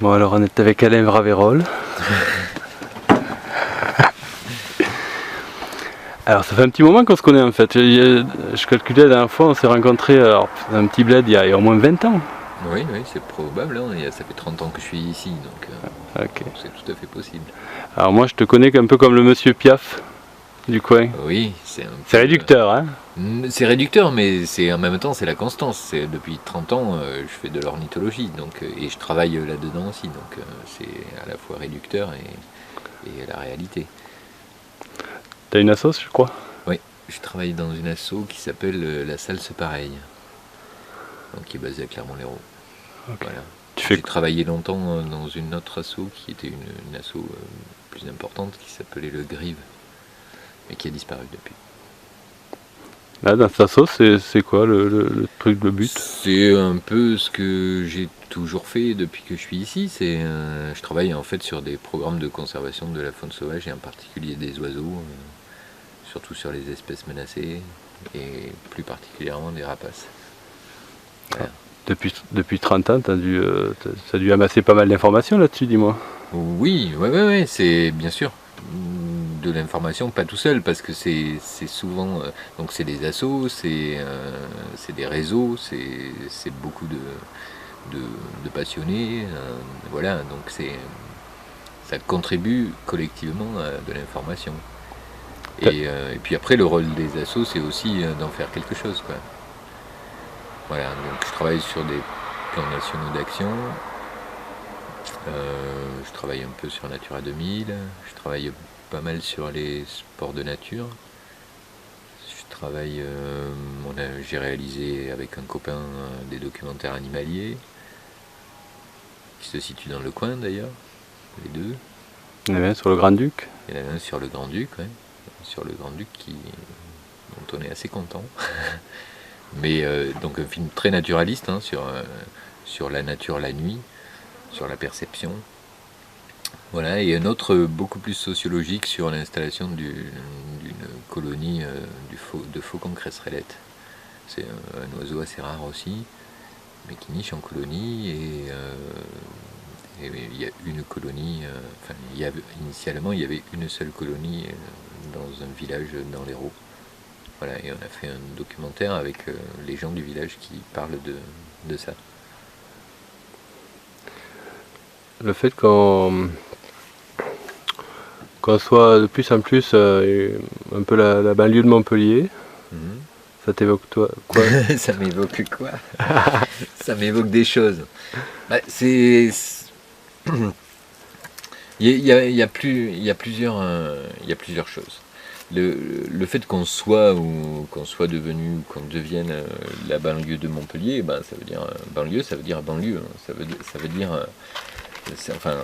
Bon, alors on est avec Alain Ravérol. Alors ça fait un petit moment qu'on se connaît en fait. Je calculais la dernière fois, on s'est rencontrés dans un petit bled il y a au moins 20 ans. Oui, c'est probable, hein. Ça fait 30 ans que je suis ici, donc Ok. c'est tout à fait possible. Alors moi je te connais un peu comme le monsieur Piaf du coin. Oui, C'est réducteur, hein? C'est réducteur, mais en même temps c'est la constance. Depuis 30 ans, je fais de l'ornithologie, et je travaille là-dedans aussi, donc c'est à la fois réducteur et la réalité. T'as une assoce, je crois? Oui, je travaille dans une asso qui s'appelle la Salse Pareil, donc qui est basée à Clermont-Lérault. Okay. Voilà. Tu fais... J'ai travaillé longtemps dans une autre asso qui était une asso plus importante qui s'appelait le Grive, mais qui a disparu depuis. Là, dans cette sauce, c'est quoi le truc, le but? C'est un peu ce que j'ai toujours fait depuis que je suis ici. Je travaille en fait sur des programmes de conservation de la faune sauvage et en particulier des oiseaux, surtout sur les espèces menacées et plus particulièrement des rapaces. Voilà. Depuis 30 ans, t'as dû amasser pas mal d'informations là-dessus, dis-moi. Oui, c'est bien sûr de l'information, pas tout seul, parce que c'est souvent, donc c'est des assos, c'est des réseaux, c'est beaucoup de passionnés, voilà, donc ça contribue collectivement à de l'information. Et puis après, le rôle des assos, c'est aussi d'en faire quelque chose, quoi. Voilà, donc je travaille sur des plans nationaux d'action. Je travaille un peu sur Natura 2000, je travaille pas mal sur les sports de nature. J'ai réalisé avec un copain des documentaires animaliers qui se situent dans le coin d'ailleurs, les deux. Il y en avait un sur le Grand-Duc. Il y en avait un sur le Grand-Duc, ouais. Sur le Grand-Duc dont on est assez content. Mais donc un film très naturaliste, hein, sur la nature la nuit, sur la perception. Voilà, et un autre beaucoup plus sociologique sur l'installation d'une colonie de faucon cresserellette. C'est un oiseau assez rare aussi, mais qui niche en colonie, et il y a une colonie, initialement il y avait une seule colonie dans un village dans l'Hérault. Voilà, et on a fait un documentaire avec les gens du village qui parlent de ça. Le fait qu'on soit de plus en plus un peu la banlieue de Montpellier, ça t'évoque toi quoi? Ça m'évoque quoi? Ça m'évoque des choses. Bah, il y a plusieurs choses. Le fait qu'on soit ou qu'on soit devenu, qu'on devienne la banlieue de Montpellier, ça veut dire banlieue, ça veut dire banlieue. Ça veut dire,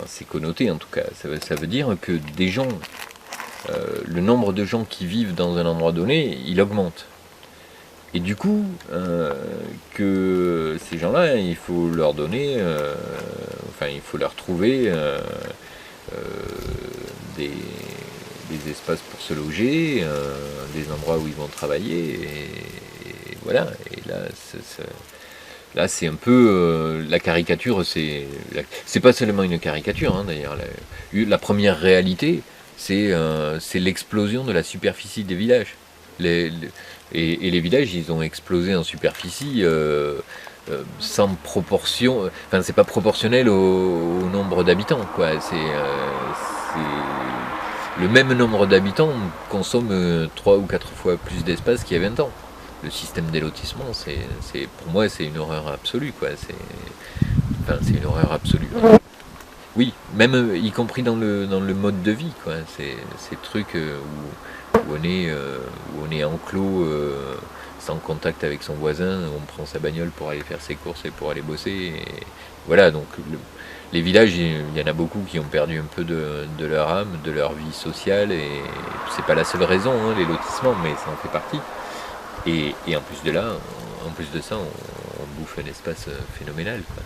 c'est connoté en tout cas. Ça veut dire que des gens, le nombre de gens qui vivent dans un endroit donné, il augmente. Et du coup, que ces gens-là, il faut leur donner, il faut leur trouver des espaces pour se loger, des endroits où ils vont travailler, et voilà. Et là, c'est un peu la caricature. C'est pas seulement une caricature, hein, d'ailleurs. La première réalité, c'est l'explosion de la superficie des villages. Et les villages, ils ont explosé en superficie sans proportion. Enfin, c'est pas proportionnel au nombre d'habitants, quoi. Le même nombre d'habitants consomme 3 ou 4 fois plus d'espace qu'il y a 20 ans. Le système des lotissements, pour moi, c'est une horreur absolue, quoi. C'est une horreur absolue. Oui, même y compris dans le mode de vie, quoi. Ces trucs où on est enclos, sans contact avec son voisin, on prend sa bagnole pour aller faire ses courses et pour aller bosser. Et voilà, donc les villages, il y en a beaucoup qui ont perdu un peu de leur âme, de leur vie sociale, et c'est pas la seule raison, hein, les lotissements, mais ça en fait partie. Et en plus de ça, on bouffe un espace phénoménal, quoi.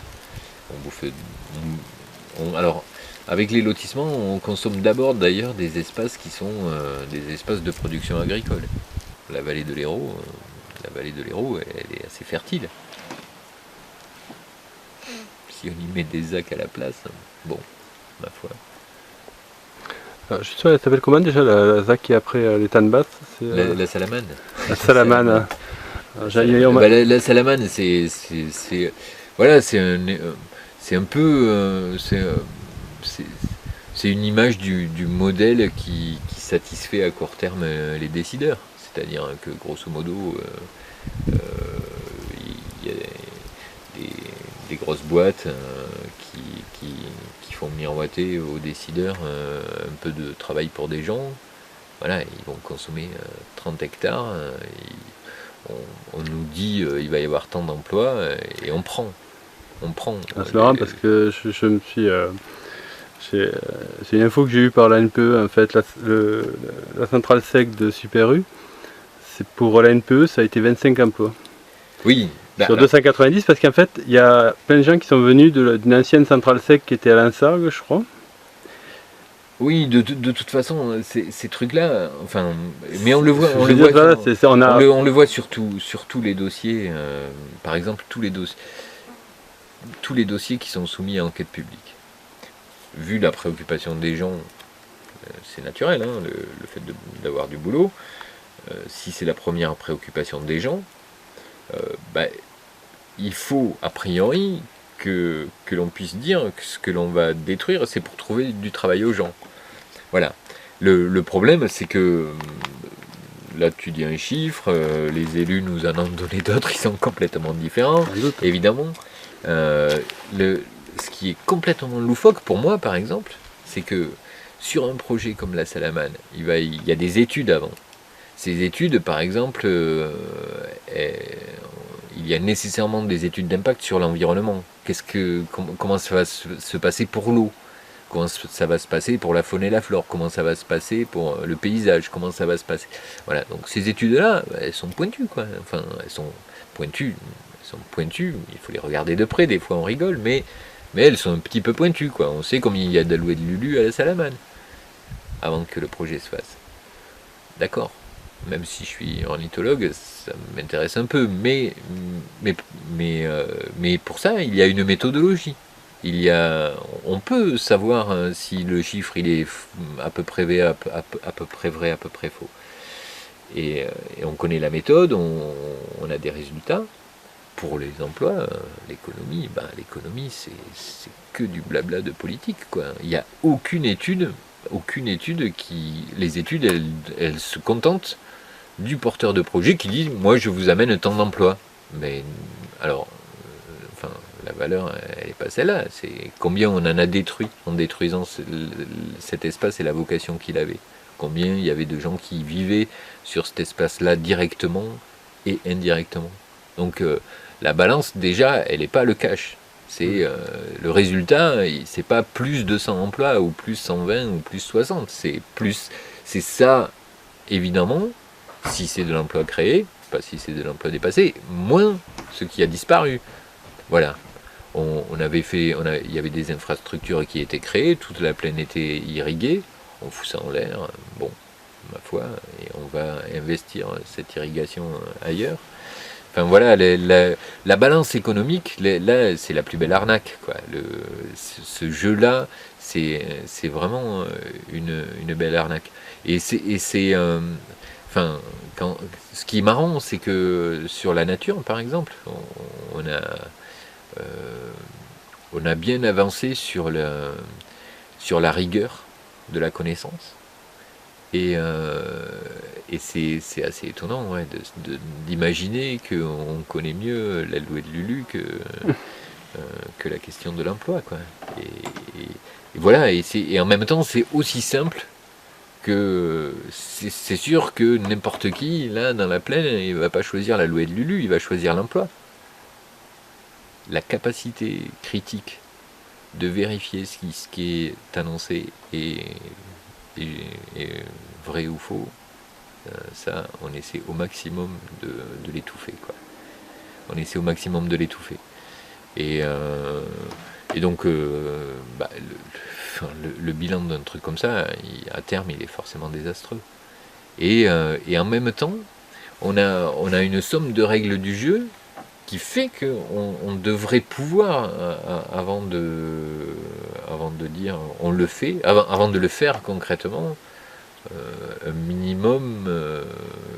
Alors, avec les lotissements, on consomme d'abord d'ailleurs des espaces qui sont des espaces de production agricole. La vallée de l'Hérault, elle est assez fertile. si on y met des ZAC à la place, bon, ma foi. Alors, justement, elle s'appelle comment déjà la ZAC qui est après les Tannes Basses? C'est, La salamane. la Salamane. La salamane, voilà, c'est un peu, c'est une image du modèle qui satisfait à court terme les décideurs. C'est-à-dire que grosso modo, il y a des grosses boîtes qui font miroiter aux décideurs un peu de travail pour des gens. Voilà, ils vont consommer 30 hectares. On nous dit il va y avoir tant d'emplois et on prend. c'est marrant parce que je me suis. C'est une info que j'ai eue par l'ANPE, en fait, la centrale sec de Super U. C'est pour l'ANPE, ça a été 25 emplois. Oui. Sur 290, parce qu'en fait, il y a plein de gens qui sont venus d'une ancienne centrale sec qui était à Lansargues, je crois. Oui, de toute façon, ces trucs-là, enfin, mais on le voit, on le voit sur tous les dossiers, par exemple, tous les dossiers qui sont soumis à enquête publique. Vu la préoccupation des gens, c'est naturel, hein, le fait d'avoir du boulot. Si c'est la première préoccupation des gens, il faut a priori que l'on puisse dire que ce que l'on va détruire, c'est pour trouver du travail aux gens. Voilà. Le problème, c'est que là, tu dis un chiffre, les élus nous en ont donné d'autres, ils sont complètement différents, évidemment. Ce qui est complètement loufoque pour moi, par exemple, c'est que sur un projet comme la Salamane, il y a des études avant. Ces études, par exemple, il y a nécessairement des études d'impact sur l'environnement. Comment ça va se passer pour l'eau? Comment ça va se passer pour la faune et la flore? Comment ça va se passer pour le paysage? Comment ça va se passer? Voilà, donc ces études-là, elles sont pointues, quoi. Enfin, elles sont pointues, il faut les regarder de près, des fois on rigole, mais elles sont un petit peu pointues, quoi. On sait combien il y a d'alloués de Lulu à la Salamane, avant que le projet se fasse. D'accord. Même si je suis ornithologue, ça m'intéresse un peu, mais pour ça, il y a une méthodologie. On peut savoir si le chiffre il est à peu près vrai, à peu près faux. Et on connaît la méthode, on a des résultats. Pour les emplois, l'économie, c'est que du blabla de politique, quoi. Il n'y a aucune étude les études, elles se contentent du porteur de projet qui dit moi je vous amène tant d'emplois. Mais alors, la valeur elle n'est pas celle-là, c'est combien on en a détruit en détruisant cet espace et la vocation qu'il avait. Combien il y avait de gens qui vivaient sur cet espace-là directement et indirectement. Donc la balance déjà elle n'est pas le cash. C'est le résultat, c'est pas plus 200 emplois ou plus 120 ou plus 60, c'est ça évidemment. Si c'est de l'emploi créé, pas si c'est de l'emploi dépassé, moins ce qui a disparu. Voilà. Il y avait des infrastructures qui étaient créées, toute la plaine était irriguée, on fout ça en l'air, bon, ma foi, et on va investir cette irrigation ailleurs. Enfin voilà, la balance économique, là, c'est la plus belle arnaque, quoi. Ce jeu-là, c'est vraiment une belle arnaque. Ce qui est marrant, c'est que sur la nature, par exemple, on a bien avancé sur la rigueur de la connaissance. Et c'est assez étonnant d'imaginer qu'on connaît mieux l'alloué de Lulu que la question de l'emploi, quoi. Et voilà, et en même temps, c'est aussi simple que c'est sûr que n'importe qui, là, dans la plaine, il ne va pas choisir l'alloué de Lulu, il va choisir l'emploi. La capacité critique de vérifier ce qui est annoncé est vrai ou faux, ça, on essaie au maximum de l'étouffer, quoi. On essaie au maximum de l'étouffer. Et donc, le bilan d'un truc comme ça, à terme, il est forcément désastreux. Et en même temps, on a une somme de règles du jeu qui fait qu'on devrait pouvoir, avant de dire on le fait, avant de le faire concrètement, un minimum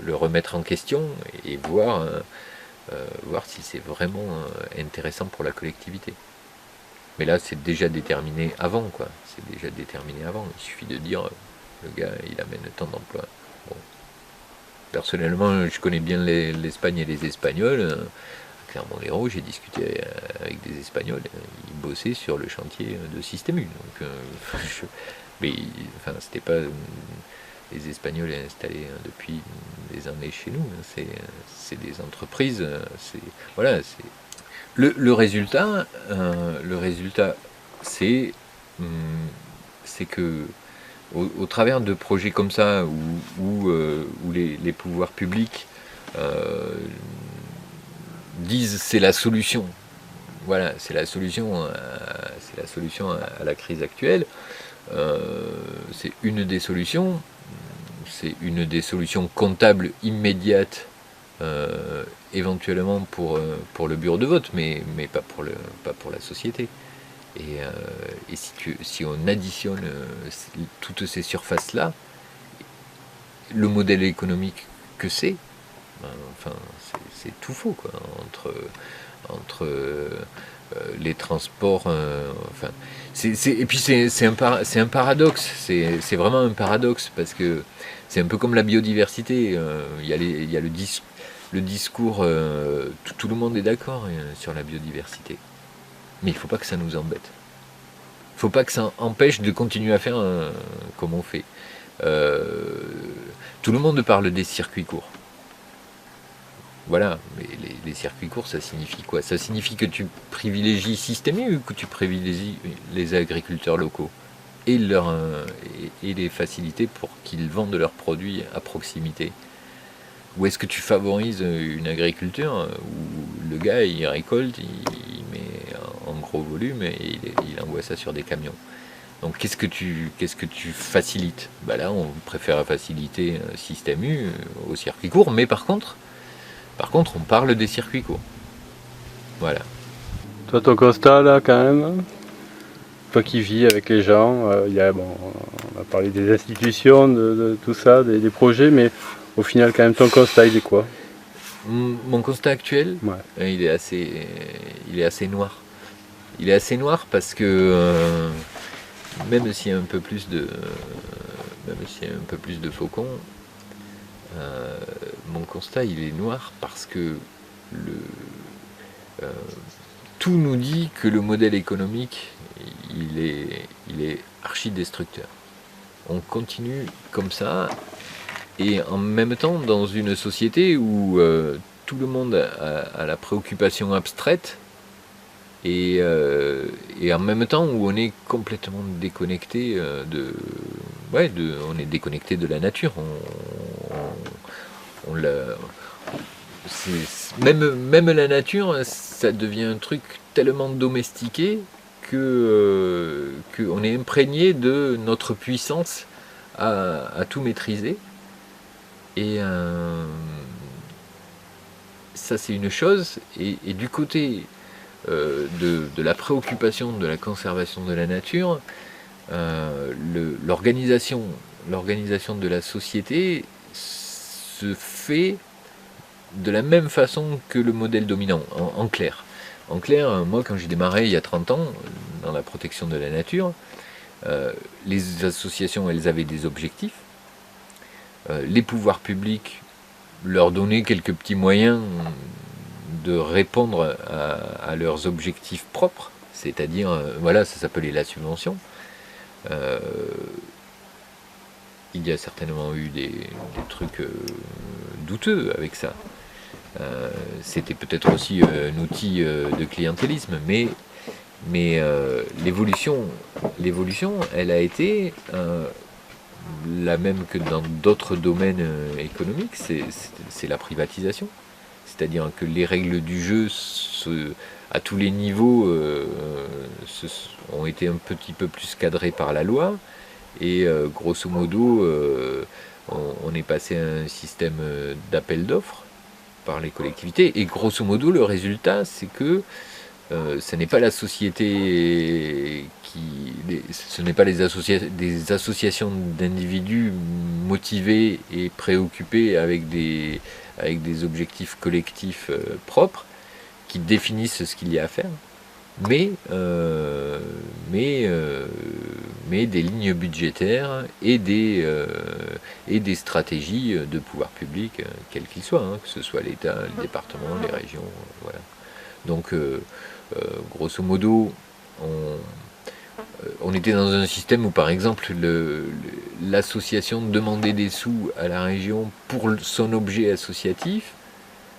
le remettre en question et voir si c'est vraiment intéressant pour la collectivité. Mais là, c'est déjà déterminé avant, quoi. C'est déjà déterminé avant. Il suffit de dire, le gars, il amène tant d'emplois. Bon. Personnellement, je connais bien l'Espagne et les Espagnols. Clermont-Lérault, j'ai discuté avec des Espagnols. Ils bossaient sur le chantier de Système U. Donc, mais enfin, c'était pas les Espagnols installés depuis des années chez nous. C'est des entreprises. Voilà. Le résultat, c'est que au travers de projets comme ça où les pouvoirs publics disent c'est la solution, voilà, c'est la solution à la crise actuelle, c'est une des solutions comptables immédiates, éventuellement pour le bureau de vote, mais pas pour la société. Et si on additionne toutes ces surfaces-là, le modèle économique que c'est, enfin, c'est tout faux, quoi, entre les transports, enfin, et puis c'est un paradoxe, c'est vraiment un paradoxe, parce que c'est un peu comme la biodiversité. Il y a le discours, tout le monde est d'accord sur la biodiversité, mais il ne faut pas que ça nous embête. Il ne faut pas que ça empêche de continuer à faire comme on fait. Tout le monde parle des circuits courts. Voilà, mais les circuits courts, ça signifie quoi? Ça signifie que tu privilégies Système U ou que tu privilégies les agriculteurs locaux et les facilités pour qu'ils vendent leurs produits à proximité? Ou est-ce que tu favorises une agriculture où le gars il récolte, il met en gros volume et il envoie ça sur des camions? Donc qu'est-ce que tu facilites? Bah là, on préfère faciliter un Système U au circuit court, mais par contre, on parle des circuits courts. Voilà. Toi, ton constat là, quand même, toi qui vis avec les gens, on a parlé des institutions, de tout ça, des projets, mais au final, quand même, ton constat, il est quoi? Mon constat actuel, ouais. Il est assez noir. Il est assez noir parce que même s'il y a un peu plus de faucons, mon constat il est noir parce que tout nous dit que le modèle économique il est archi destructeur. On continue comme ça, et en même temps dans une société où tout le monde a la préoccupation abstraite, et en même temps où on est complètement déconnecté on est déconnecté de la nature. Même la nature, ça devient un truc tellement domestiqué que on est imprégné de notre puissance à tout maîtriser. Et ça, c'est une chose. Et du côté de la préoccupation de la conservation de la nature, l'organisation de la société se fait de la même façon que le modèle dominant, en clair. En clair, moi quand j'ai démarré il y a 30 ans dans la protection de la nature, les associations elles avaient des objectifs, les pouvoirs publics leur donnaient quelques petits moyens de répondre à leurs objectifs propres, c'est-à-dire, voilà, ça s'appelait la subvention. Il y a certainement eu des trucs douteux avec ça. C'était peut-être aussi un outil de clientélisme, mais l'évolution, elle a été la même que dans d'autres domaines économiques, c'est la privatisation. C'est-à-dire que les règles du jeu à tous les niveaux ont été un petit peu plus cadrées par la loi, et grosso modo on est passé à un système d'appel d'offres, par les collectivités. Et grosso modo, le résultat, c'est que ce n'est pas la société ce n'est pas des associations d'individus motivés et préoccupés avec des objectifs collectifs propres qui définissent ce qu'il y a à faire, mais des lignes budgétaires et des stratégies de pouvoir public, quels qu'ils soient, hein, que ce soit l'État, le département, les régions, voilà. Donc, grosso modo, on était dans un système où, par exemple, l'association demandait des sous à la région pour son objet associatif.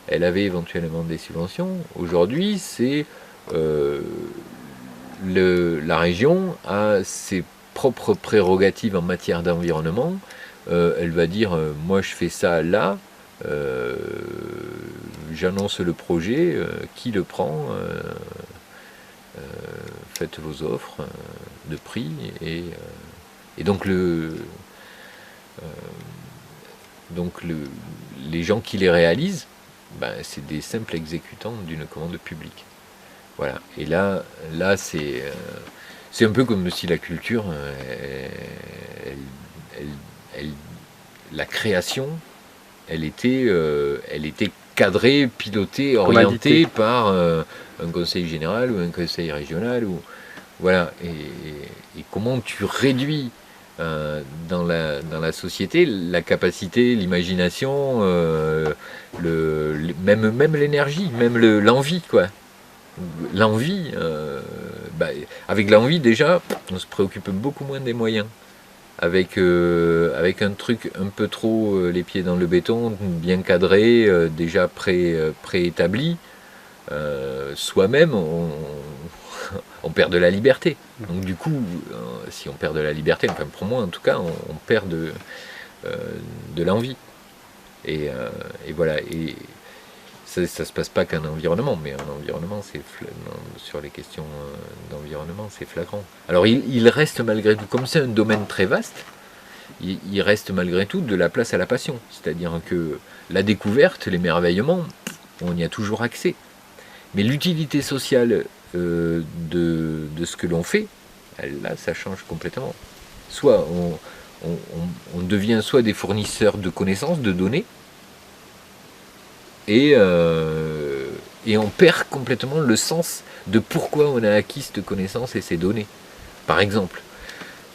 Elle avait éventuellement des subventions. Aujourd'hui, c'est la région a ses propres prérogatives en matière d'environnement. Elle va dire, moi je fais ça là, j'annonce le projet, qui le prend, faites vos offres de prix, et donc les gens qui les réalisent, ben, c'est des simples exécutants d'une commande publique. Voilà. Et là c'est un peu comme si la culture, la création, elle était cadrée, pilotée, orientée par un conseil général ou un conseil régional. Voilà. Et comment tu réduis dans la société la capacité, l'imagination, même l'énergie, même l'envie, quoi. L'envie, avec l'envie déjà, on se préoccupe beaucoup moins des moyens. Avec un truc un peu trop les pieds dans le béton, bien cadré, déjà préétabli, soi-même, on perd de la liberté. Donc du coup, si on perd de la liberté, enfin pour moi en tout cas, on perd de l'envie. Et voilà. Et ça se passe pas qu'un environnement, mais un environnement, sur les questions d'environnement, c'est flagrant. Alors il reste malgré tout, comme c'est un domaine très vaste, il reste malgré tout de la place à la passion. C'est-à-dire que la découverte, l'émerveillement, on y a toujours accès. Mais l'utilité sociale de ce que l'on fait, là, ça change complètement. Soit on devient soit des fournisseurs de connaissances, de données, et on perd complètement le sens de pourquoi on a acquis cette connaissance et ces données. Par exemple,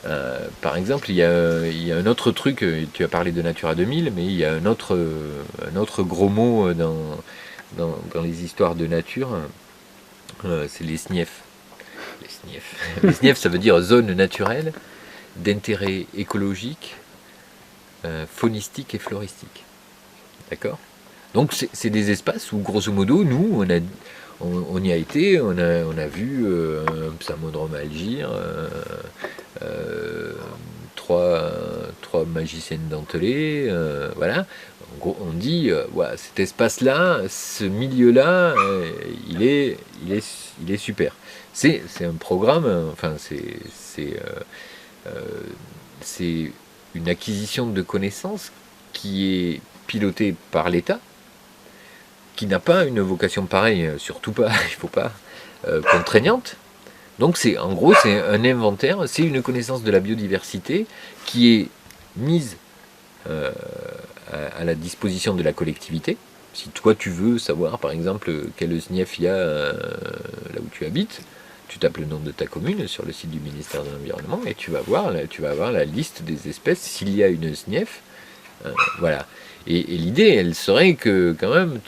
il y a un autre truc, tu as parlé de Natura 2000, mais il y a un autre gros mot dans les histoires de nature, c'est les SNIEF. Les SNIEF, ça veut dire zone naturelle d'intérêt écologique, faunistique et floristique. D'accord ? Donc c'est des espaces où, grosso modo, nous, on y a été, on a vu un psamodrome à Algir, trois magiciennes dentelées, voilà. En gros, on dit, ouais, cet espace-là, ce milieu-là, il est super. C'est un programme, enfin c'est une acquisition de connaissances qui est pilotée par l'État, qui n'a pas une vocation pareille, surtout pas, il faut pas, contraignante. Donc en gros, c'est un inventaire, c'est une connaissance de la biodiversité qui est mise à la disposition de la collectivité. Si toi tu veux savoir par exemple quel SNIEF il y a là où tu habites, tu tapes le nom de ta commune sur le site du ministère de l'Environnement et tu vas avoir la liste des espèces s'il y a une SNIEF. Voilà. Et l'idée, elle serait que quand même,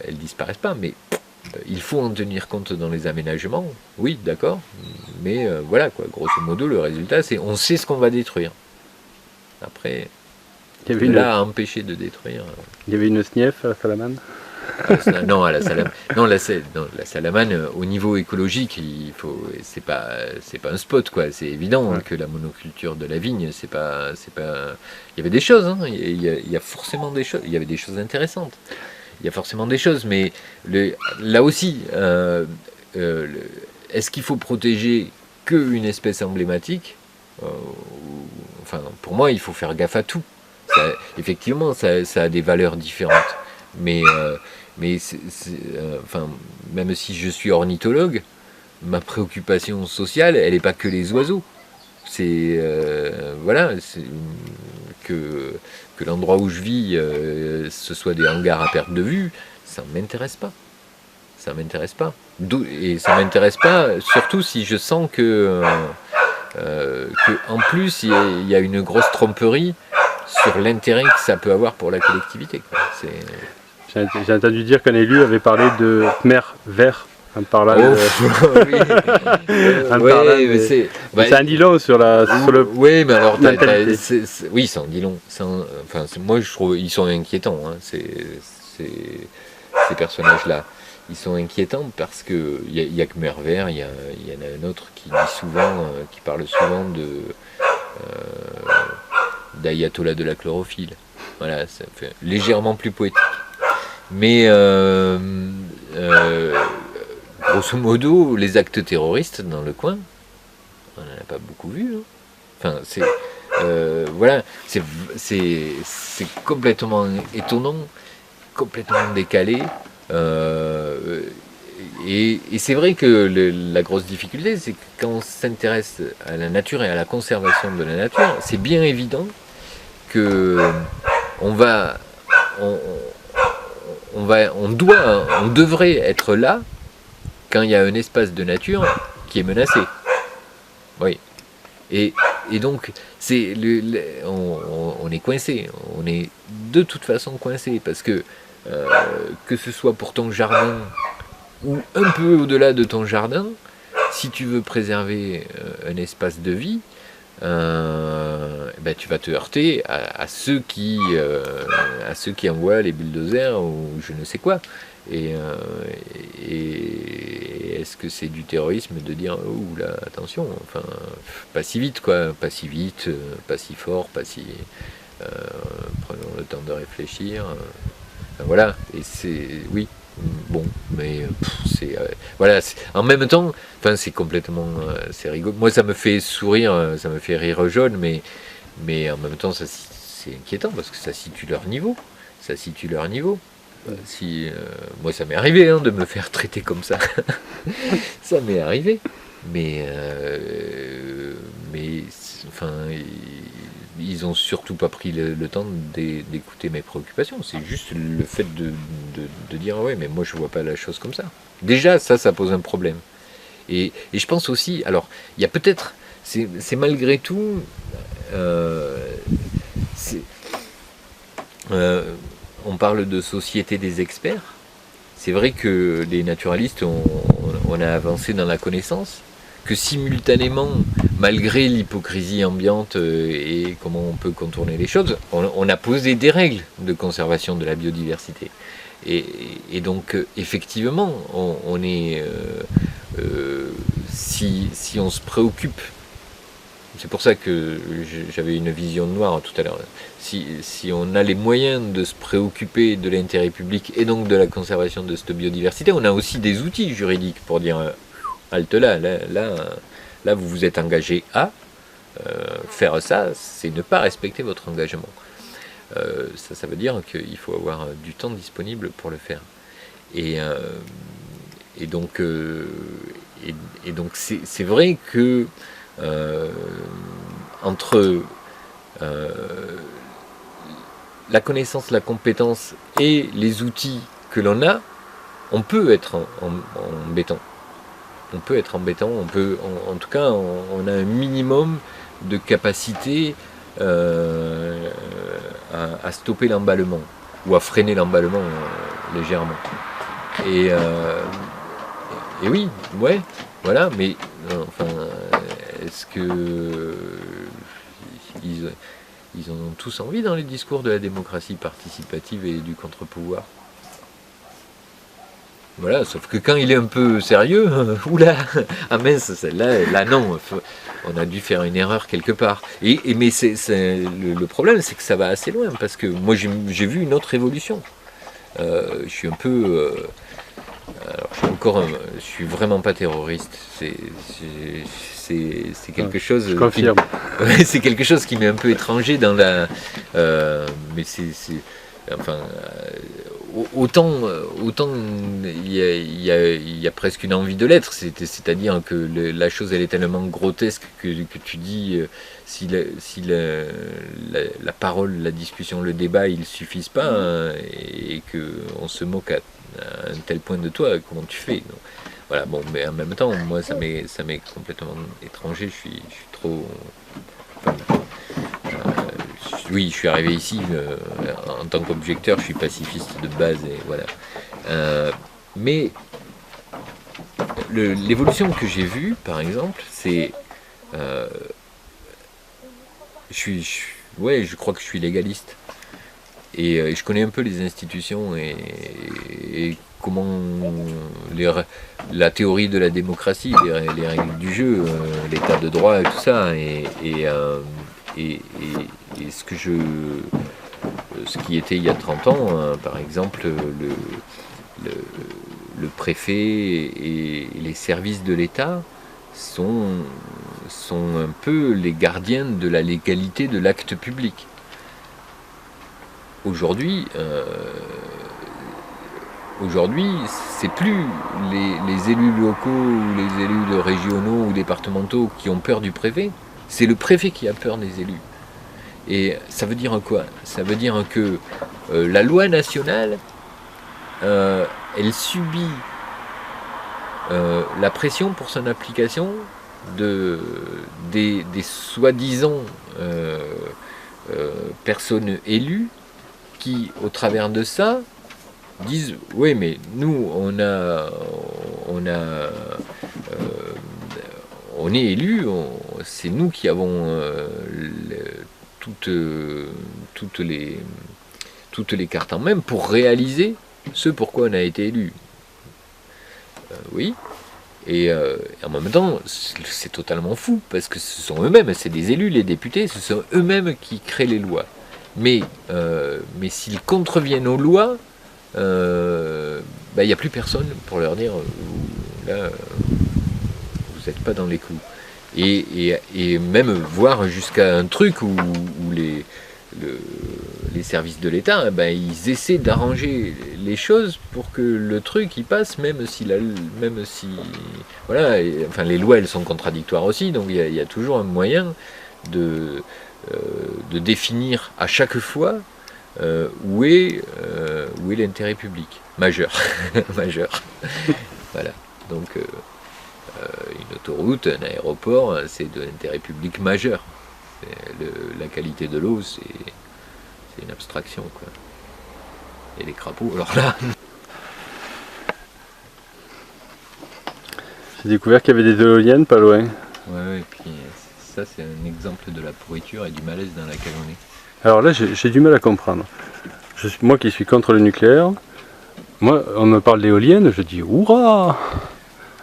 elles disparaissent pas, mais il faut en tenir compte dans les aménagements. Oui, d'accord, mais voilà quoi. Grosso modo, le résultat, c'est on sait ce qu'on va détruire. Après, à empêcher de détruire. Il y avait une SNIEF à Salamane. Non, à la Salamane. Non, la Salamane, au niveau écologique, c'est pas un spot, quoi. C'est évident que la monoculture de la vigne, c'est pas. Il y avait des choses, hein. Il y a forcément des choses. Il y avait des choses intéressantes. Il y a forcément des choses, mais là aussi, est-ce qu'il faut protéger qu'une espèce emblématique ? Enfin, pour moi, il faut faire gaffe à tout. Effectivement, ça a des valeurs différentes. Mais enfin, même si je suis ornithologue, ma préoccupation sociale, elle n'est pas que les oiseaux. C'est voilà, que l'endroit où je vis, ce soit des hangars à perte de vue, ça ne m'intéresse pas. Ça m'intéresse pas. Et ça m'intéresse pas, surtout si je sens que en plus il y a une grosse tromperie sur l'intérêt que ça peut avoir pour la collectivité, quoi. J'ai entendu dire qu'un élu avait parlé de Khmer vert en parlant ça en dit long sur le. Oui, mais alors oui, ça en dit long. Enfin, moi je trouve ils sont inquiétants. Hein, ces personnages-là, ils sont inquiétants parce que il y a Khmer vert, il y en a un autre qui dit souvent, qui parle souvent d'ayatollah de la chlorophylle. Voilà, ça fait légèrement plus poétique. Mais grosso modo, les actes terroristes dans le coin, on n'en a pas beaucoup vu. Hein. Enfin, voilà, c'est complètement étonnant, complètement décalé. Et c'est vrai que la grosse difficulté, c'est que quand on s'intéresse à la nature et à la conservation de la nature, c'est bien évident que on devrait être là quand il y a un espace de nature qui est menacé. Oui. Et donc, on est coincé. On est de toute façon coincé parce que ce soit pour ton jardin ou un peu au-delà de ton jardin, si tu veux préserver un espace de vie, tu vas te heurter à ceux qui envoient les bulldozers ou je ne sais quoi. Et est-ce que c'est du terrorisme de dire oh là attention, enfin pas si vite quoi, pas si vite, pas si fort, pas si prenons le temps de réfléchir. Voilà, et c'est oui. Bon, mais voilà. En même temps, enfin, c'est complètement, c'est rigolo. Moi, ça me fait sourire, ça me fait rire jaune, mais en même temps, c'est inquiétant parce que ça situe leur niveau. Ça situe leur niveau. Moi, ça m'est arrivé de me faire traiter comme ça. Ça m'est arrivé, mais enfin. Ils ont surtout pas pris le temps d'écouter mes préoccupations. C'est juste le fait de dire ouais, mais moi je vois pas la chose comme ça. Déjà ça pose un problème. Et je pense aussi, alors il y a peut-être, c'est malgré tout, on parle de société des experts. C'est vrai que les naturalistes on a avancé dans la connaissance. Que simultanément, malgré l'hypocrisie ambiante et comment on peut contourner les choses, on a posé des règles de conservation de la biodiversité. Et donc, effectivement, on est... si on se préoccupe, c'est pour ça que j'avais une vision noire tout à l'heure, si on a les moyens de se préoccuper de l'intérêt public et donc de la conservation de cette biodiversité, on a aussi des outils juridiques pour dire... halte là, vous vous êtes engagé à faire ça, c'est ne pas respecter votre engagement. Ça veut dire qu'il faut avoir du temps disponible pour le faire. Et donc c'est vrai que entre la connaissance, la compétence et les outils que l'on a, on peut être embêtant. On peut être embêtant, en tout cas, on a un minimum de capacité à stopper l'emballement ou à freiner l'emballement légèrement. Et oui, ouais, voilà, mais enfin, est-ce que ils en ont tous envie dans les discours de la démocratie participative et du contre-pouvoir? Voilà, sauf que quand il est un peu sérieux, oula, ah mince, là non, on a dû faire une erreur quelque part. Mais le problème, c'est que ça va assez loin, parce que moi j'ai vu une autre évolution. Je suis un peu alors, je suis vraiment pas terroriste. C'est quelque chose. Je confirme. Ouais, c'est quelque chose qui m'est un peu étranger dans la. Mais enfin, autant il y a presque une envie de l'être. C'est-à-dire que la chose elle est tellement grotesque que tu dis si la parole, la discussion, le débat, ils suffisent pas et que on se moque à un tel point de toi, comment tu fais? Donc, voilà, bon, mais en même temps, moi, ça m'est complètement étranger. Je suis trop. Enfin, oui, je suis arrivé ici en tant qu'objecteur. Je suis pacifiste de base et voilà. Mais l'évolution que j'ai vue, par exemple, c'est. Ouais, je crois que je suis légaliste. Et je connais un peu les institutions et comment la théorie de la démocratie, les règles du jeu, l'état de droit et tout ça. Et ce qui était il y a 30 ans, par exemple, le préfet et les services de l'État sont un peu les gardiens de la légalité de l'acte public. Aujourd'hui, c'est plus les élus locaux ou les élus régionaux ou départementaux qui ont peur du préfet, c'est le préfet qui a peur des élus. Et ça veut dire quoi? Ça veut dire que la loi nationale, elle subit la pression pour son application des soi-disant personnes élues qui, au travers de ça, disent oui, mais nous, on est élus, c'est nous qui avons toutes les cartes en main pour réaliser ce pourquoi on a été élu. Oui. Et en même temps, c'est totalement fou, parce que ce sont eux-mêmes, c'est des élus, les députés, ce sont eux-mêmes qui créent les lois. Mais s'ils contreviennent aux lois, il n'y a plus personne pour leur dire là, vous n'êtes pas dans les clous. Et même voir jusqu'à un truc où les services de l'État, ils essaient d'arranger les choses pour que le truc y passe, même si voilà, enfin les lois elles sont contradictoires aussi, donc il y a toujours un moyen de définir à chaque fois où est l'intérêt public majeur. Majeur. Voilà. Donc une autoroute, un aéroport, c'est de l'intérêt public majeur. La qualité de l'eau, c'est une abstraction, quoi. Et les crapauds, alors là. J'ai découvert qu'il y avait des éoliennes pas loin. Ouais, et puis ça c'est un exemple de la pourriture et du malaise dans laquelle on est. Alors là, j'ai du mal à comprendre. Moi qui suis contre le nucléaire, moi, on me parle d'éoliennes, je dis hurrah!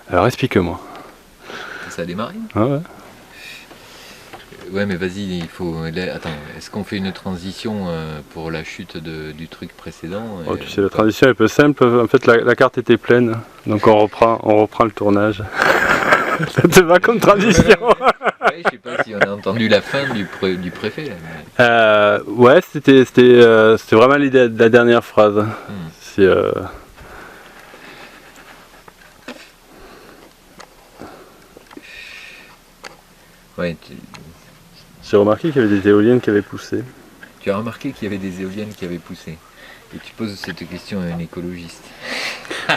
Alors explique-moi. Ça a démarré? Ah ouais. Ouais, mais vas-y, il faut. Attends, est-ce qu'on fait une transition pour la chute du truc précédent? Oh, tu sais, la transition est un peu simple. En fait, la carte était pleine, donc on reprend le tournage. Ça te va comme transition? Ouais, je sais pas si on a entendu la fin du préfet. Là, mais... Ouais, c'était vraiment l'idée de la dernière phrase. C'est ouais, j'ai remarqué qu'il y avait des éoliennes qui avaient poussé. Tu as remarqué qu'il y avait des éoliennes qui avaient poussé. Et tu poses cette question à un écologiste.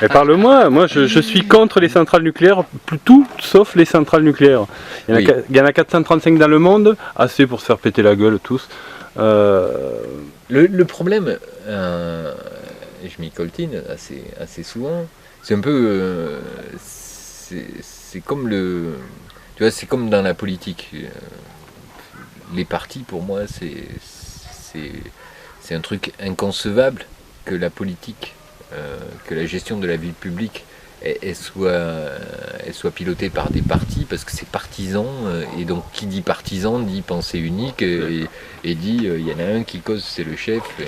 Mais parle-moi, moi je suis contre les centrales nucléaires, tout sauf les centrales nucléaires. Il y en a 435 dans le monde, assez pour se faire péter la gueule tous. Le problème, et je m'y coltine assez souvent, c'est un peu... c'est comme le... Tu vois, c'est comme dans la politique. Les partis, pour moi, c'est un truc inconcevable que la politique, que la gestion de la vie publique, elle soit pilotée par des partis, parce que c'est partisan, et donc qui dit partisan dit pensée unique, et dit il y en a un qui cause, c'est le chef, et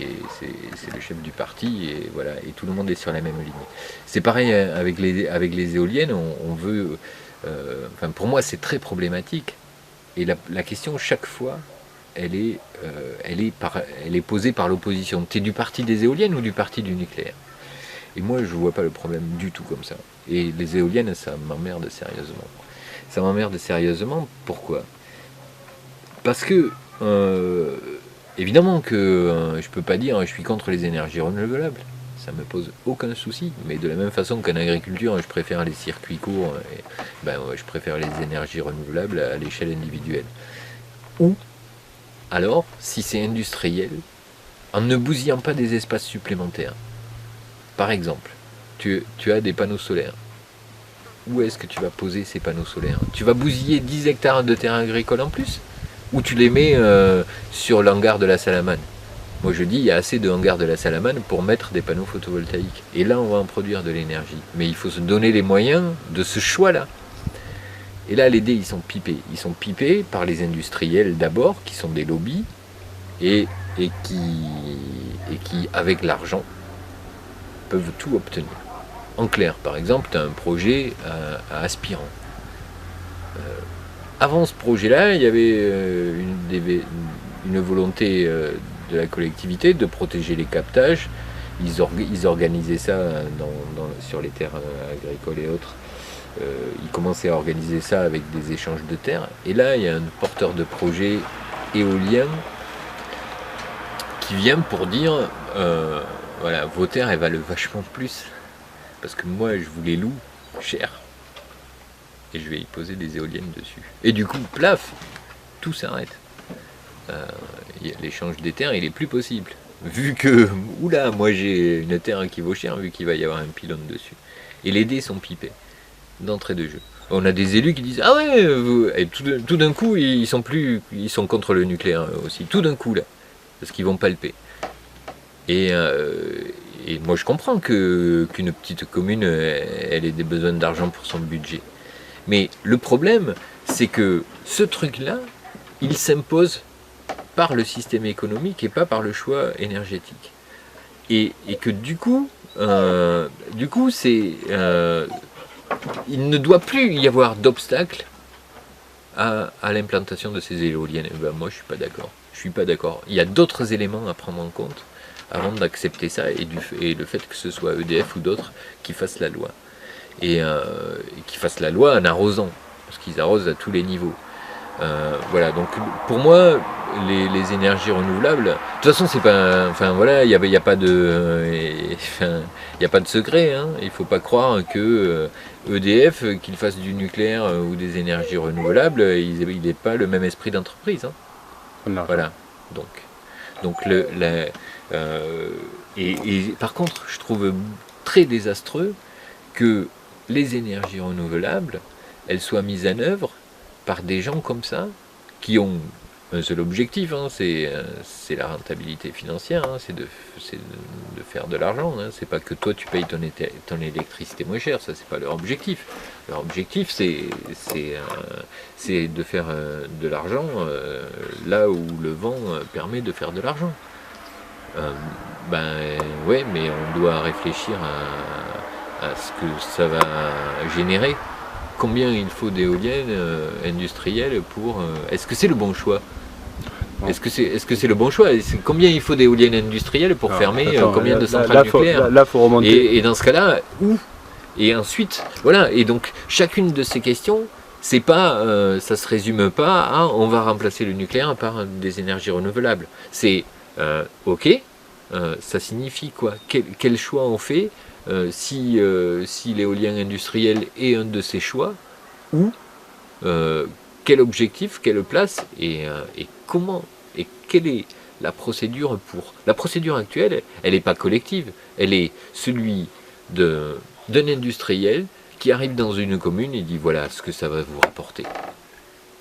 Et c'est le chef du parti, et voilà, et tout le monde est sur la même ligne. C'est pareil avec les éoliennes, on veut... enfin, pour moi, c'est très problématique. Et la question, chaque fois, elle est posée par l'opposition. Tu es du parti des éoliennes ou du parti du nucléaire? Et moi, je vois pas le problème du tout comme ça. Et les éoliennes, ça m'emmerde sérieusement. Ça m'emmerde sérieusement, pourquoi? Parce que, évidemment que je peux pas dire je suis contre les énergies renouvelables. Ça me pose aucun souci. Mais de la même façon qu'en agriculture, je préfère les circuits courts, je préfère les énergies renouvelables à l'échelle individuelle. Ou, alors, si c'est industriel, en ne bousillant pas des espaces supplémentaires. Par exemple, tu as des panneaux solaires. Où est-ce que tu vas poser ces panneaux solaires? Tu vas bousiller 10 hectares de terrain agricole en plus? Ou tu les mets sur l'hangar de la Salamane? Moi je dis, il y a assez de hangars de la Salamane pour mettre des panneaux photovoltaïques. Et là, on va en produire de l'énergie. Mais il faut se donner les moyens de ce choix-là. Et là, les dés, ils sont pipés. Ils sont pipés par les industriels d'abord, qui sont des lobbies, et qui, avec l'argent, peuvent tout obtenir. En clair, par exemple, tu as un projet à Aspirant. Avant ce projet-là, il y avait une volonté de la collectivité de protéger les captages. Ils organisaient ça sur les terres agricoles et autres. Ils commençaient à organiser ça avec des échanges de terres. Et là, il y a un porteur de projet éolien qui vient pour dire voilà, vos terres, elles valent vachement plus. Parce que moi, je vous les loue cher. Et je vais y poser des éoliennes dessus. Et du coup, plaf, tout s'arrête. L'échange des terres, il est plus possible. Vu que, oula, moi j'ai une terre qui vaut cher, vu qu'il va y avoir un pylône dessus. Et les dés sont pipés, d'entrée de jeu. On a des élus qui disent, ah ouais, et tout d'un coup, ils sont contre le nucléaire aussi. Tout d'un coup, là. Parce qu'ils vont palper. Et moi je comprends qu'une petite commune, elle ait des besoins d'argent pour son budget. Mais le problème, c'est que ce truc-là, il s'impose par le système économique et pas par le choix énergétique. Et que du coup c'est, il ne doit plus y avoir d'obstacle à l'implantation de ces éoliennes. Et ben moi je suis pas d'accord. Je suis pas d'accord. Il y a d'autres éléments à prendre en compte avant d'accepter ça, et le fait que ce soit EDF ou d'autres qui fassent la loi. Et qui fassent la loi en arrosant, parce qu'ils arrosent à tous les niveaux. Voilà, donc pour moi, les énergies renouvelables, de toute façon, c'est pas, enfin voilà, il y a pas de, il y a pas de secret. Hein. Il faut pas croire que EDF, qu'il fasse du nucléaire ou des énergies renouvelables, il n'est pas le même esprit d'entreprise. Hein. Voilà, donc et par contre, je trouve très désastreux que les énergies renouvelables, elles soient mises en œuvre par des gens comme ça, qui ont un seul objectif, hein, c'est la rentabilité financière, hein, c'est de faire de l'argent. Hein, c'est pas que toi tu payes ton électricité moins cher, ça c'est pas leur objectif. Leur objectif c'est de faire de l'argent là où le vent permet de faire de l'argent. Ouais, mais on doit réfléchir à ce que ça va générer. Combien il faut d'éoliennes industrielles pour... Est-ce que c'est le bon choix? Est-ce que c'est le bon choix? Combien il faut d'éoliennes industrielles pour fermer combien de centrales nucléaires? Là, faut remonter. Et dans ce cas-là, où? Et ensuite, voilà. Et donc, chacune de ces questions, c'est pas, ça se résume pas à on va remplacer le nucléaire par des énergies renouvelables. C'est ok, ça signifie quoi? Quel choix on fait si l'éolien industriel est un de ces choix, ou quel objectif, quelle place, et comment, et quelle est la procédure pour... La procédure actuelle, elle n'est pas collective, elle est celui d'un industriel qui arrive dans une commune et dit voilà ce que ça va vous rapporter.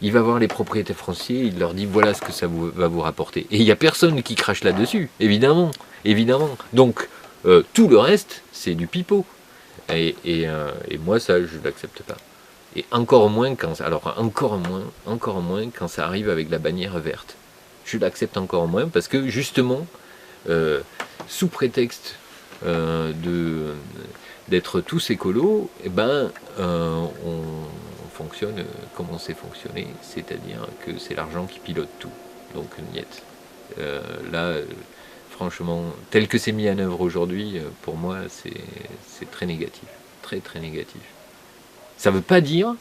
Il va voir les propriétaires fonciers, il leur dit voilà ce que ça va vous rapporter. Et il n'y a personne qui crache là-dessus, évidemment. Donc, tout le reste, c'est du pipeau. Et moi, ça, je ne l'accepte pas. Et encore moins quand ça arrive avec la bannière verte. Je l'accepte encore moins parce que, justement, sous prétexte d'être tous écolos, eh ben, on fonctionne comme on sait fonctionner, c'est-à-dire que c'est l'argent qui pilote tout. Donc niet. Là, franchement, tel que c'est mis en œuvre aujourd'hui, pour moi, c'est très négatif, très très négatif. Ça veut pas dire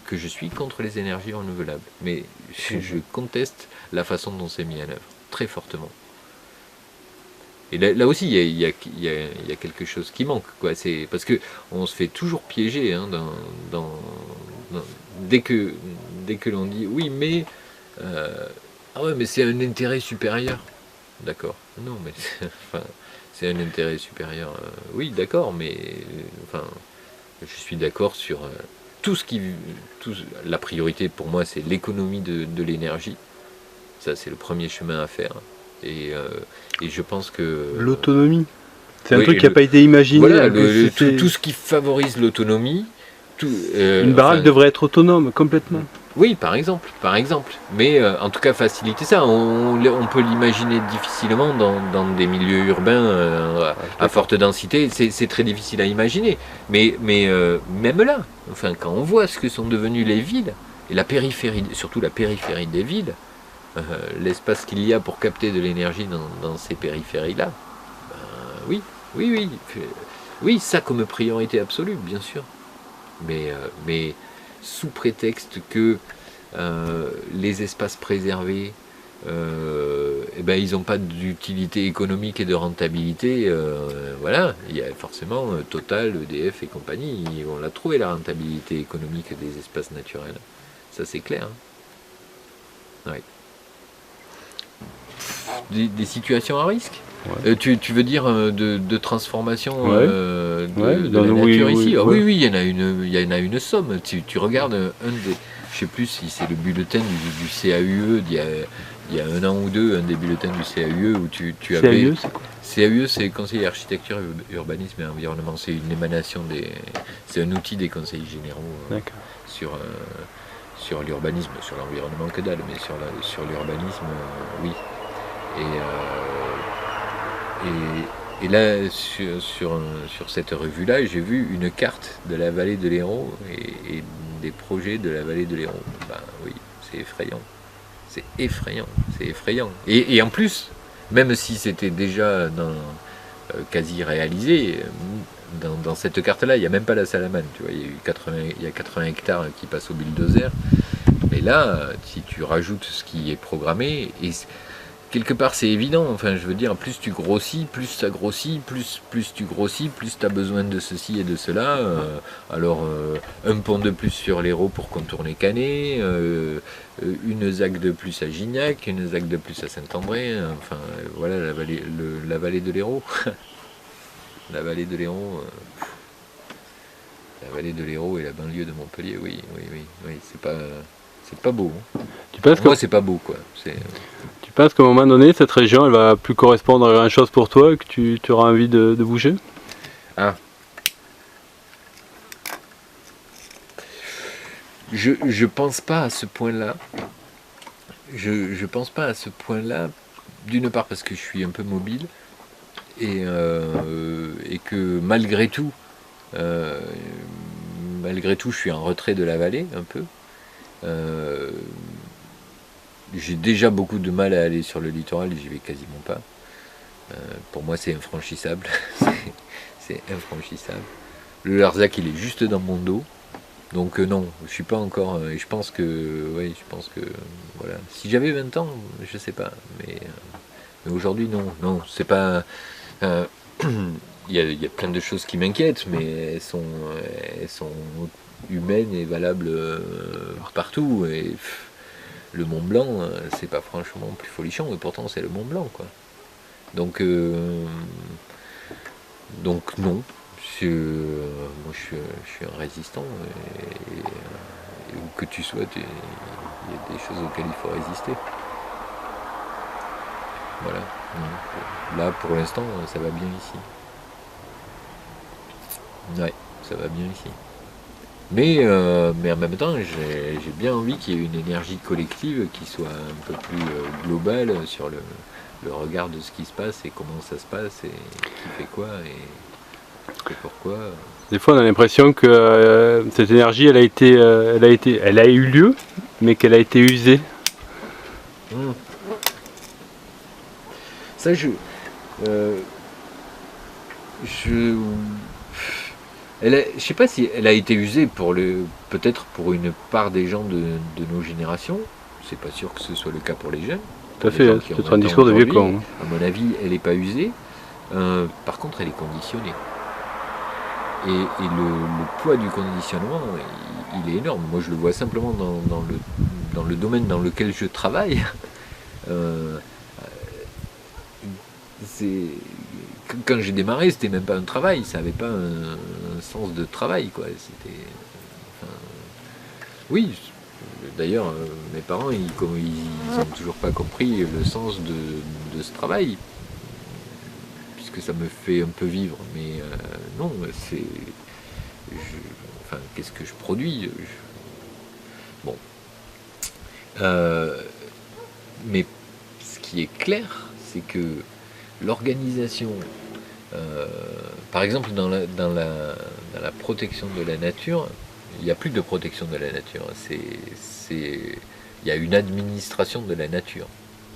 que je suis contre les énergies renouvelables, mais je conteste la façon dont c'est mis en œuvre, très fortement. Et là aussi, il y a quelque chose qui manque, quoi. C'est parce que on se fait toujours piéger, hein, dès que l'on dit oui, mais ah ouais, mais c'est un intérêt supérieur. D'accord. Non, mais enfin, c'est un intérêt supérieur. Oui, d'accord, mais enfin, je suis d'accord sur la priorité pour moi, c'est l'économie de l'énergie. Ça, c'est le premier chemin à faire. Et je pense que L'autonomie. C'est un oui, truc qui n'a pas été imaginé. Voilà, tout ce qui favorise l'autonomie. Une baraque devrait être autonome complètement. Oui, par exemple. Mais en tout cas, faciliter ça. On peut l'imaginer difficilement dans des milieux urbains à forte densité. C'est très difficile à imaginer. Mais même là, enfin, quand on voit ce que sont devenues les villes, et la périphérie, surtout la périphérie des villes, l'espace qu'il y a pour capter de l'énergie dans ces périphéries-là, ben, oui, ça comme priorité absolue, bien sûr. Mais sous prétexte que les espaces préservés, eh ben, ils n'ont pas d'utilité économique et de rentabilité, voilà, il y a forcément Total, EDF et compagnie, on l'a trouvé la rentabilité économique des espaces naturels. Ça c'est clair. Hein. Ouais. Des situations à risque. Ouais. Tu veux dire de transformation de la nature ici? Oui, il y en a une somme. Tu regardes un des, je sais plus si c'est le bulletin du CAUE il y a un an ou deux, un des bulletins du CAUE où tu avais. CAUE, c'est quoi? CAUE, c'est Conseil Architecture, Urbanisme et Environnement. C'est une émanation c'est un outil des conseils généraux sur l'urbanisme, sur l'environnement que dalle, mais sur l'urbanisme, oui. Et là, sur cette revue-là, j'ai vu une carte de la vallée de l'Hérault et des projets de la vallée de l'Hérault. Ben oui, c'est effrayant. C'est effrayant. Et en plus, même si c'était déjà quasi réalisé, dans cette carte-là, il n'y a même pas la Salamane. Tu vois, il y a 80 hectares qui passent au bulldozer. Mais là, si tu rajoutes ce qui est programmé, et quelque part c'est évident, enfin je veux dire, plus tu grossis, plus ça grossit, plus tu grossis, plus tu as besoin de ceci et de cela. Alors un pont de plus sur l'Hérault pour contourner Canet, une ZAC de plus à Gignac, une ZAC de plus à Saint-André, enfin voilà la vallée de l'Hérault. La vallée de l'Hérault. La vallée de l'Hérault et la banlieue de Montpellier, oui, c'est pas beau. Hein. Moi, c'est pas beau, quoi. Tu penses qu'à un moment donné, cette région, elle va plus correspondre à grand chose pour toi et que tu auras envie de bouger? Ah. Je pense pas à ce point-là. Je pense pas à ce point-là, d'une part parce que je suis un peu mobile et que malgré tout, je suis en retrait de la vallée un peu. J'ai déjà beaucoup de mal à aller sur le littoral, j'y vais quasiment pas. Pour moi, c'est infranchissable. c'est infranchissable. Le Larzac, il est juste dans mon dos. Donc non, je suis pas encore. Et je pense que voilà. Si j'avais 20 ans, je sais pas. Mais aujourd'hui, non, c'est pas. Il y a plein de choses qui m'inquiètent, mais elles sont humaines et valables partout. Et le Mont Blanc, c'est pas franchement plus folichon, et pourtant c'est le Mont Blanc, quoi. Donc non. Moi je suis un résistant et où que tu sois, il y a des choses auxquelles il faut résister. Voilà. Là pour l'instant ça va bien ici. Ouais, ça va bien ici. Mais en même temps, j'ai bien envie qu'il y ait une énergie collective qui soit un peu plus globale sur le regard de ce qui se passe et comment ça se passe et qui fait quoi et pourquoi. Des fois, on a l'impression que cette énergie, elle a eu lieu, mais qu'elle a été usée. Ça, je sais pas si elle a été usée peut-être pour une part des gens de nos générations. C'est pas sûr que ce soit le cas pour les jeunes. Tout à fait, c'est peut-être un discours de vieux con. À mon avis, elle n'est pas usée. Par contre, elle est conditionnée. Et le poids du conditionnement, il est énorme. Moi, je le vois simplement dans le domaine dans lequel je travaille. Quand j'ai démarré, c'était même pas un travail, ça n'avait pas un sens de travail, quoi. C'était, oui, d'ailleurs, mes parents, ils n'ont toujours pas compris le sens de ce travail, puisque ça me fait un peu vivre. Mais non, qu'est-ce que je produis? Bon. Mais ce qui est clair, c'est que l'organisation, par exemple dans la protection de la nature, il n'y a plus de protection de la nature. Il y a une administration de la nature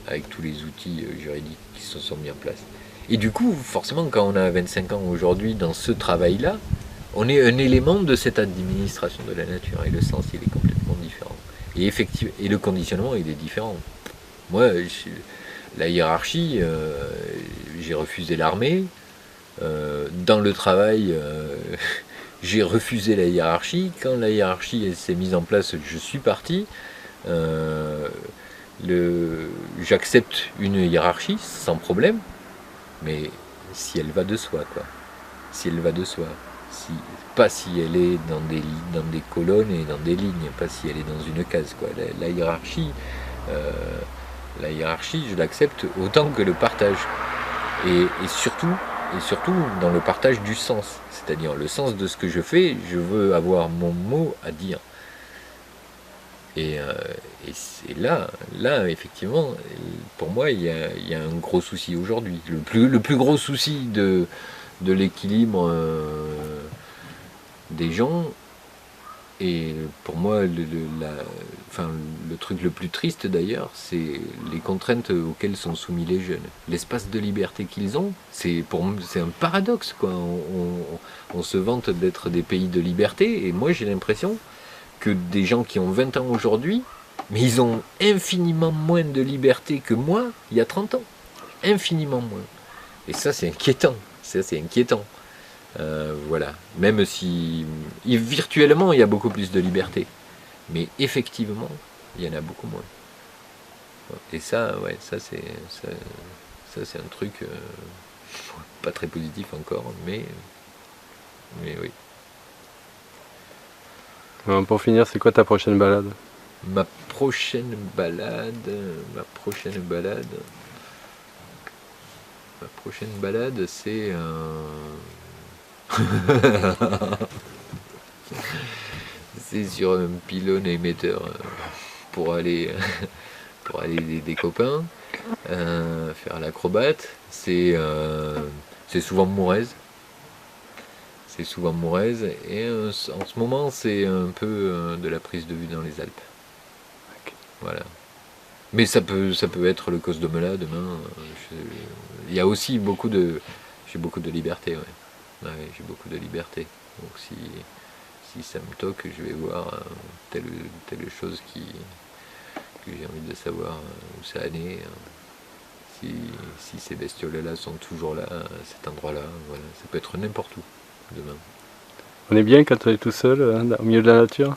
avec tous les outils juridiques qui se sont mis en place. Et du coup, forcément, quand on a 25 ans aujourd'hui dans ce travail-là, on est un élément de cette administration de la nature et le sens, il est complètement différent. Et effectivement, et le conditionnement, il est différent. Moi, la hiérarchie, j'ai refusé l'armée. Dans le travail, j'ai refusé la hiérarchie. Quand la hiérarchie s'est mise en place, je suis parti. J'accepte une hiérarchie sans problème, mais si elle va de soi, quoi. Si elle va de soi. Pas si elle est dans des colonnes et dans des lignes, pas si elle est dans une case, quoi. La hiérarchie, je l'accepte autant que le partage. Et surtout dans le partage du sens. C'est-à-dire le sens de ce que je fais, je veux avoir mon mot à dire. Et c'est là, effectivement, pour moi, il y a un gros souci aujourd'hui. Le plus gros souci de l'équilibre des gens, et pour moi, le truc le plus triste d'ailleurs, c'est les contraintes auxquelles sont soumis les jeunes. L'espace de liberté qu'ils ont, c'est un paradoxe, quoi. On se vante d'être des pays de liberté, et moi j'ai l'impression que des gens qui ont 20 ans aujourd'hui, mais ils ont infiniment moins de liberté que moi il y a 30 ans. Infiniment moins. Et ça, c'est inquiétant. Voilà. Même si virtuellement il y a beaucoup plus de liberté, mais effectivement il y en a beaucoup moins. Et ça, ouais, ça c'est un truc pas très positif encore, mais oui. Pour finir, c'est quoi ta prochaine balade? Ma prochaine balade, c'est c'est sur un pylône émetteur pour aller aider des copains, faire l'acrobate. C'est souvent Mourez. Et en ce moment, c'est un peu de la prise de vue dans les Alpes. Okay. Voilà. Mais ça peut être le Cos de Mela demain. Il y a aussi j'ai beaucoup de liberté, ouais. J'ai beaucoup de liberté. Donc si ça me toque, je vais voir telle chose que j'ai envie de savoir où ça en est. Si ces bestioles-là sont toujours là, à cet endroit-là, voilà. Ça peut être n'importe où demain. On est bien quand on est tout seul, au milieu de la nature?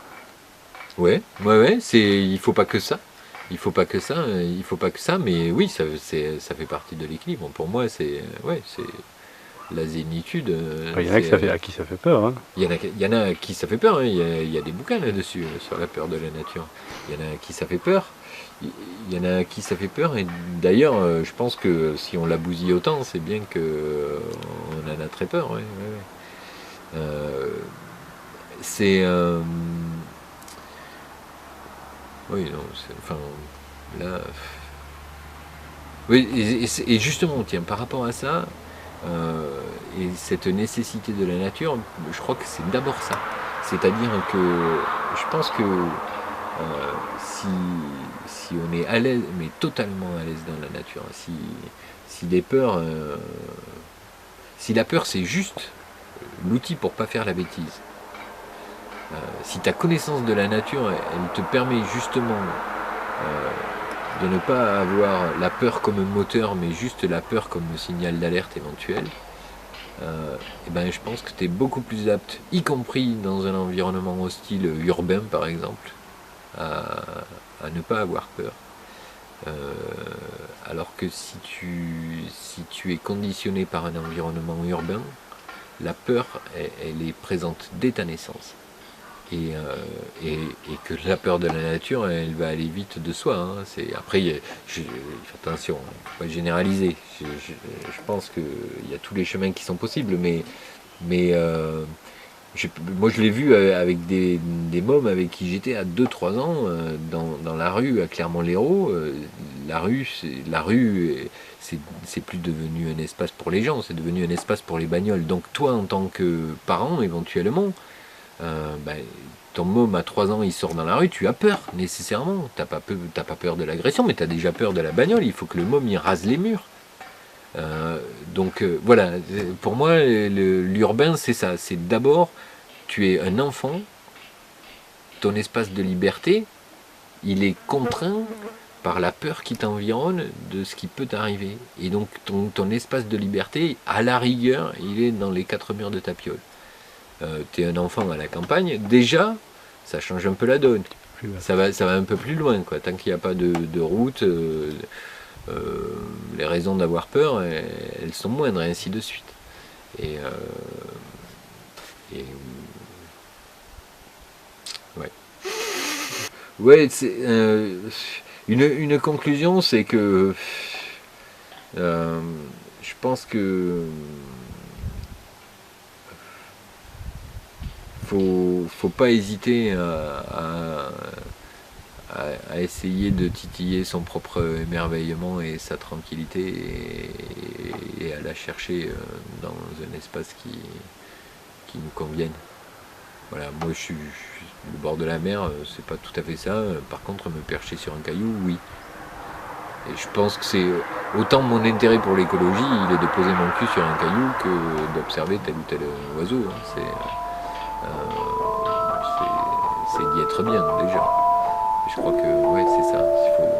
Ouais, il faut pas que ça. Mais oui, ça fait partie de l'équilibre. Pour moi, c'est la zénitude. Il y en a à qui ça fait peur. Hein. Il y en a à qui ça fait peur. Hein. Il y a des bouquins là-dessus, sur la peur de la nature. Il y en a à qui ça fait peur. Il y en a à qui ça fait peur. Et d'ailleurs, je pense que si on la bousille autant, c'est bien qu'on en a très peur. Ouais. C'est... oui, non, là... Oui, et justement, tiens, par rapport à ça, et cette nécessité de la nature, je crois que c'est d'abord ça. C'est-à-dire que je pense que si, si on est à l'aise, mais totalement à l'aise dans la nature, si les peurs, si la peur c'est juste l'outil pour pas faire la bêtise, si ta connaissance de la nature, elle te permet justement de ne pas avoir la peur comme moteur, mais juste la peur comme signal d'alerte éventuel, et ben je pense que tu es beaucoup plus apte, y compris dans un environnement hostile urbain par exemple, à, à ne pas avoir peur. Alors que si tu es conditionné par un environnement urbain, la peur, elle est présente dès ta naissance. Et que la peur de la nature, elle va aller vite de soi. Hein. Après, attention, il ne faut pas généraliser. Je pense qu'il y a tous les chemins qui sont possibles, mais moi je l'ai vu avec des mômes avec qui j'étais à 2-3 ans dans la rue à Clermont-Lérault. C'est plus devenu un espace pour les gens, c'est devenu un espace pour les bagnoles. Donc toi en tant que parent éventuellement, ben, ton môme à 3 ans il sort dans la rue, tu as peur nécessairement. T'as pas peur de l'agression, mais tu as déjà peur de la bagnole. Il faut que le môme il rase les murs. Donc voilà, pour moi l'urbain c'est ça, c'est d'abord tu es un enfant, ton espace de liberté il est contraint par la peur qui t'environne de ce qui peut t'arriver, et donc ton espace de liberté à la rigueur il est dans les 4 murs de ta piole. Tu es un enfant à la campagne, déjà ça change un peu la donne, ça va un peu plus loin quoi. Tant qu'il n'y a pas de route, les raisons d'avoir peur, elles sont moindres, et ainsi de suite. Et ouais. Ouais, une conclusion, c'est que je pense que faut pas hésiter à essayer de titiller son propre émerveillement et sa tranquillité, et à la chercher dans un espace qui nous convienne. Voilà, moi je suis le bord de la mer, c'est pas tout à fait ça. Par contre, me percher sur un caillou, oui. Et je pense que c'est autant mon intérêt pour l'écologie, il est de poser mon cul sur un caillou que d'observer tel ou tel oiseau. Hein. C'est d'y être bien déjà. Je crois que ouais, c'est ça. Il faut